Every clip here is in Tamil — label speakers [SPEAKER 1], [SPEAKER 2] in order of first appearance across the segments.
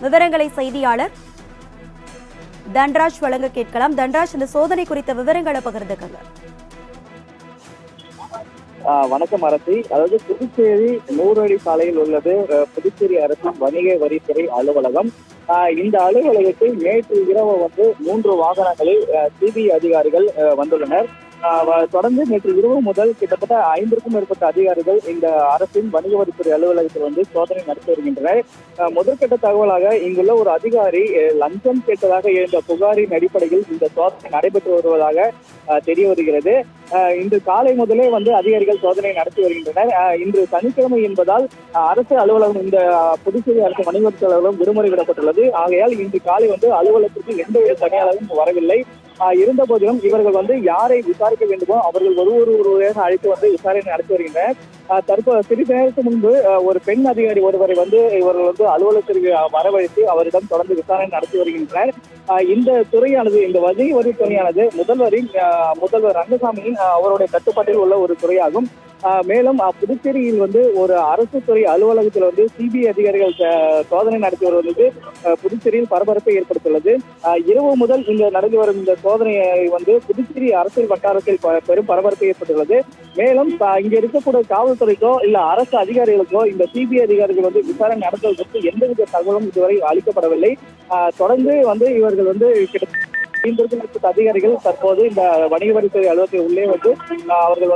[SPEAKER 1] விவரங்களை செய்தியாளர் தன்ராஜ் வழங்க கேட்கலாம். தன்ராஜ், இந்த சோதனை குறித்த விவரங்களை பகிர்ந்துக்கங்க.
[SPEAKER 2] வணக்கம் அரசி. அதாவது புதுச்சேரி 100 அடி சாலையில் உள்ளது புதுச்சேரி அரசின் வணிக வரித்துறை அலுவலகம். இந்த அலுவலகத்தில் நேற்று இரவு 3 வாகனங்களில் சிபிஐ அதிகாரிகள் வந்துள்ளனர். தொடர்ந்து நேற்று இரவு முதல் கிட்டத்தட்ட 50க்கும் மேற்பட்ட அதிகாரிகள் இந்த அரசின் வணிக வரித்துறை அலுவலகத்தில் சோதனை நடத்தி வருகின்றனர். முதற்கட்ட தகவலாக இங்குள்ள ஒரு அதிகாரி லஞ்சம் கேட்டதாக எழுந்த புகாரின் அடிப்படையில் இந்த சோதனை நடைபெற்று வருவதாக தெரிய வருகிறது. இன்று காலை முதலே அதிகாரிகள் சோதனை நடத்தி வருகின்றனர். இன்று சனிக்கிழமை என்பதால் அரசு அலுவலகம், இந்த புதுச்சேரி அரசு வணிக வரித்துறை அலுவலகம் விடுமுறை விடப்பட்டுள்ளது. ஆகையால் இன்று காலை அலுவலகத்திற்கு எந்த ஒரு பணியாளரும் வரவில்லை. இருந்த போதிலும் இவர்கள் யாரை விசாரிக்க வேண்டுமோ அவர்கள் ஒருவராக அழைத்து விசாரணை நடத்தி வருகின்றனர். தற்போது சிறிது நேரத்துக்கு முன்பு ஒரு பெண் அதிகாரி ஒருவரை இவர்கள் அலுவலகத்திற்கு வரவழைத்து அவரிடம் தொடர்ந்து விசாரணை நடத்தி வருகின்றனர். இந்த துறையானது, இந்த வணிக வரித்துறையானது முதல்வர் ரங்கசாமியின் அவருடைய கட்டுப்பாட்டில் உள்ள ஒரு துறையாகும். மேலும் புதுச்சேரியில் ஒரு அரசு துறை அலுவலகத்தில் சிபிஐ அதிகாரிகள் சோதனை நடத்தி வருவது புதுச்சேரியில் பரபரப்பை ஏற்படுத்தியுள்ளது. இரவு முதல் இந்த நடந்து வரும் இந்த சோதனையை புதுச்சேரி அரசியல் வட்டாரத்தில் பெரும் பரபரப்பை ஏற்பட்டுள்ளது. மேலும் இங்க இருக்கக்கூடிய காவல்துறைக்கோ இல்ல அரசு அதிகாரிகளுக்கோ இந்த சிபிஐ அதிகாரிகள் விசாரணை நடத்துவதற்கு எந்தவித தகவலும் இதுவரை அளிக்கப்படவில்லை. தொடர்ந்து இவர்கள் கிட்டத்தட்ட அதிகாரிகள் தற்போது இந்த வணிக வரித்துறை அலுவலகத்தில் உள்ளே அவர்கள்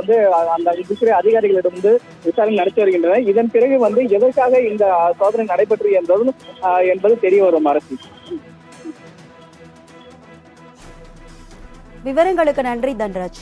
[SPEAKER 2] அந்த துறை அதிகாரிகளிடம் விசாரணை நடத்தி வருகின்றனர். இதன் பிறகு எதற்காக இந்த சோதனை நடைபெற்று என்பது தெரிய வரும். அரசு
[SPEAKER 1] விவரங்களுக்கு நன்றி தன்ராஜ்.